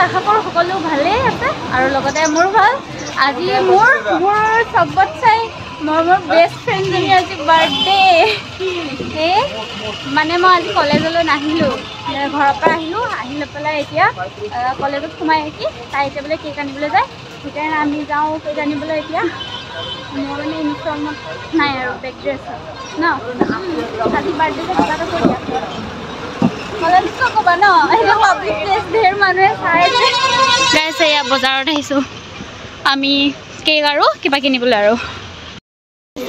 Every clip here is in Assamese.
আশা কৰোঁ সকলো ভালেই আছে আৰু লগতে মোৰ ভাল। আজি মোৰ চবত চাই মোৰ বেষ্ট ফ্ৰেণ্ডজনী আজি বাৰ্থডে। মানে মই আজি কলেজলৈ নাহিলোঁ, ঘৰৰ পৰা আহি লৈ পেলাই এতিয়া কলেজত সোমাই আহি তাই এতিয়া বোলে কেক আনিবলৈ যায়, সেইকাৰণে আমি যাওঁ কেক আনিবলৈ। এতিয়া মোৰ মানে ইউনিফৰ্মত নাই আৰু বেক ড্ৰেছ ন, আজি বাৰ্থডে যে কিবা এটা কৰি দিয়া কলেজত ক'বা ন, সেইটো পাব্লিক প্লেচ ধেৰ মানুহে চাই আছে। গাইছ এয়া বজাৰত আহিছোঁ আমি কেক আৰু কিবা কিনিবলৈ। আৰু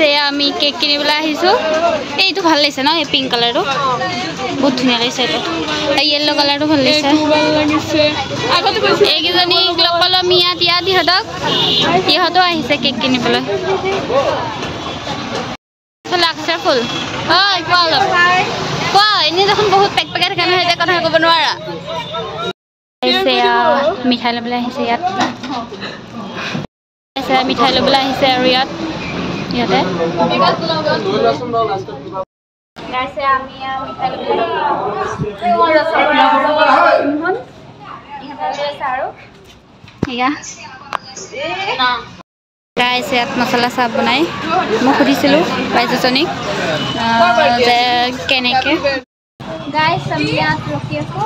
এয়া আমি কেক কিনিবলৈ আহিছোঁ। এইটো ভাল লাগিছে ন, এই পিংক কালাৰটো বহুত ধুনীয়া লাগিছে। এইটো য়েল্ল' কালাৰটো ভাল লাগিছে। এইকেইজনী লগ পালোঁ আমি ইয়াত ইহঁতো আহিছে কেক কিনিবলৈ। লাক্সাৰ ফুল হয় কোৱা অলপ কোৱা, এনেই দেখোন বহুত পেক পেকাই থাকে নহয়, এতিয়া কথা ক'ব নোৱাৰা। মিঠাই ল'বলৈ আহিছে ইয়াত, মিঠাই ল'বলৈ আহিছে আৰু ইয়াতে গাইছ ইয়াত মছলা চাহ বনাই। মই সুধিছিলোঁ বাইজনীক যে কেনেকৈ। গাইছ আমি ইয়াত ৰখি আছোঁ,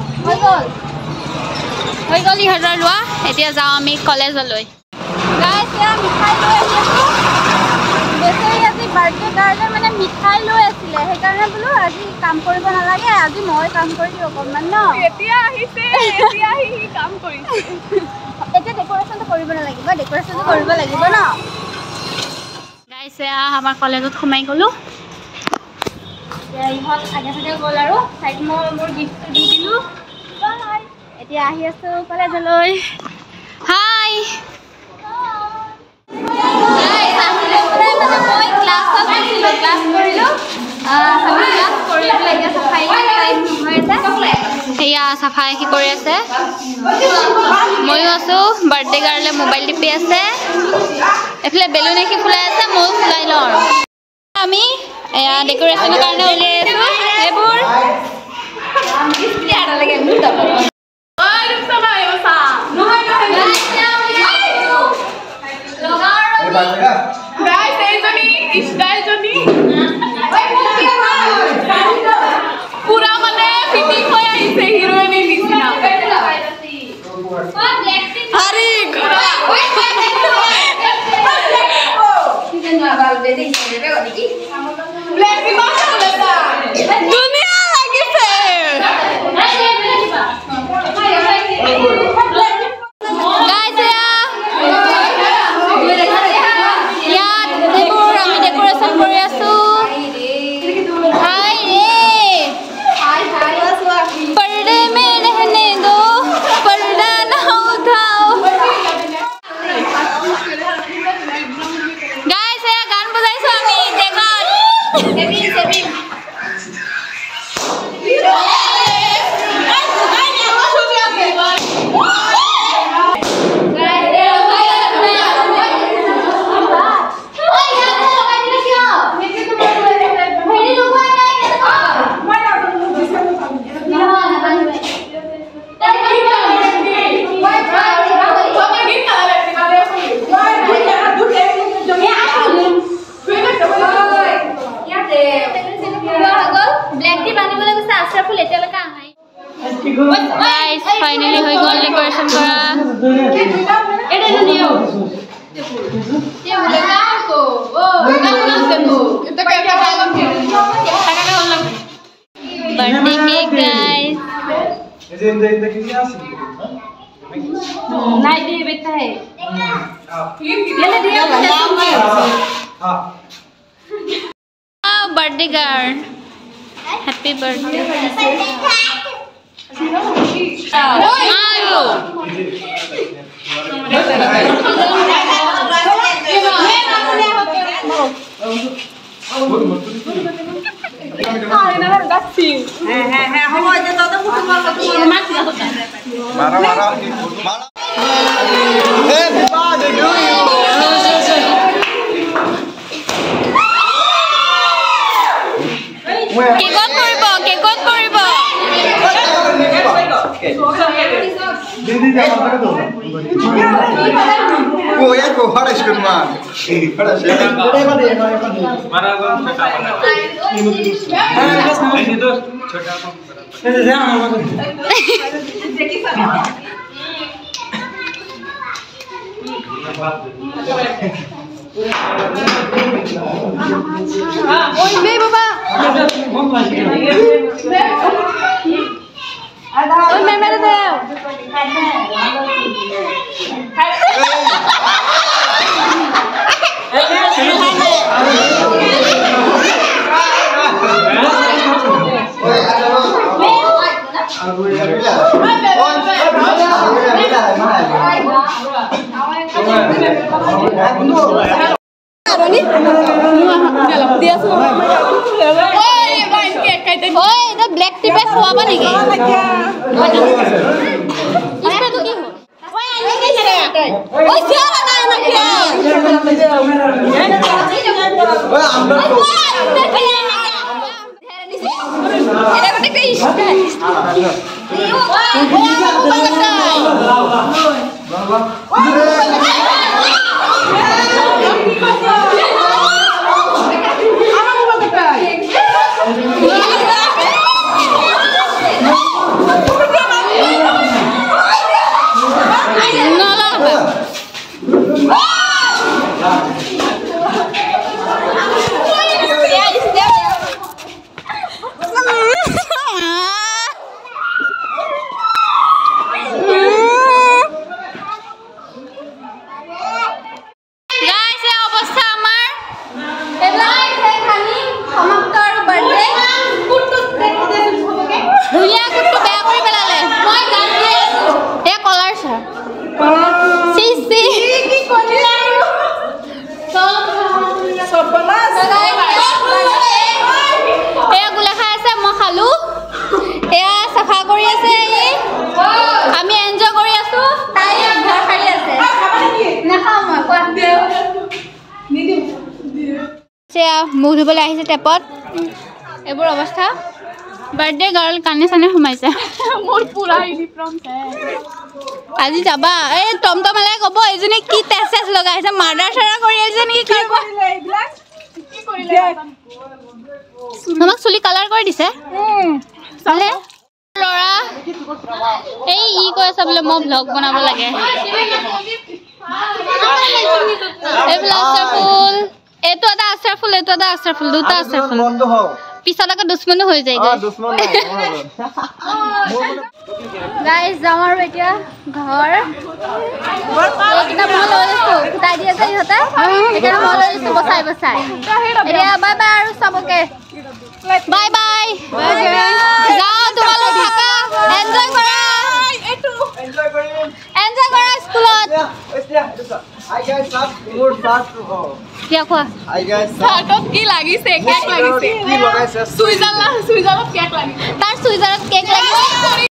হৈ গ'ল ইহঁতৰ লোৱা। এতিয়া যাওঁ আমি কলেজলৈ। গাইছ এয়া মিঠাই লৈ আহি আছোঁ। বেচেৰি আজি বাৰ্থডে কাৰণে মানে মিঠাই লৈ আছিলে, সেইকাৰণে বোলো আজি কাম কৰিব নালাগে, আজি মই কাম কৰি দিওঁ অকণমান ন। এতিয়া আহিছে, এতিয়া আহি কাম কৰিছে। এতিয়া ডেক'ৰেশ্যনটো কৰিব নালাগিব, ডেক'ৰেশ্যনটো কৰিব লাগিব ন। গাইছ এয়া আমাৰ কলেজত সোমাই গ'লোঁ। এতিয়া ইহঁত আগে গ'ল আৰু তাইক মই মোৰ গিফ্টটো দি দিলোঁ। এতিয়া আহি আছোঁ কলেজলৈ। হাই মই ক্লাছত গৈছিলোঁ, ক্লাছ কৰিলোঁ। সেয়া চাফাই কৰি আছে, ময়ো আছোঁ। বাৰ্থডে গাৰ্লে মোবাইল টিপি আছে, এইফালে বেলুন এখি ফুলাই আছে, ময়ো ফুলাই লওঁ। আৰু আমি এয়া ডেক'ৰেশ্যনৰ কাৰণে উলিয়াই আছোঁ এইবোৰ। পুৰা মানে ফিটিং হৈ আহিছে হিৰোইনৰ নিচিনা। ধুনীয়া লাগিছে। Guys, finally হৈ গ'ল ডেকোৰেশ্যন কৰা। Birthday cake guys. नहीं दे बेटा है। ये ले दिया birthday girl. Happy birthday. Kekot poribo. Black টিপে খোৱাব নেকি মুখ ধুবলৈ আহিছে টেপত এইবোৰ অৱস্থা বাৰ্থডে গাৰ্ল কানে চানে সোমাইছে মোৰ পুৰা ইউনিফৰ্ম আজি যাবা এই টমটমলে ক'ব এজনী কি টেছ লগাইছে মাৰ্ডাৰ চাৰা কৰি আছে নেকি কি কৰিলে আমাক চুলি কালাৰ কৰি দিছে চালে লৰা এই ই কৈ আছে বোলে মই ব্লগ বনাব লাগে এই ব্লাষ্টাৰফুল এটো এটা আছাৰফুল এটো এটা আছাৰফুল দুটা আছাৰফুল বন্ধ হও পিছলা কা দুশ্মন হৈ যায় দুশ্মন গাইস যাও আৰু এতিয়া ঘৰ এইটা ভাল হৈছে খুটাই দি আছে ইহতে এটা ভাল হৈছে বসাই বসাই এতিয়া বাই বাই আৰু সবকে বাই বাই যাও তোমালোক থাকা এনজয় কৰা এটো এনজয় কৰা স্কুলত Hi guys, good start to go. क्या हुआ? Hi guys, startup की लागी से केक लागी से की लगाइছে सुइजरलैंड केक लागी तार सुइजरलैंड केक लागी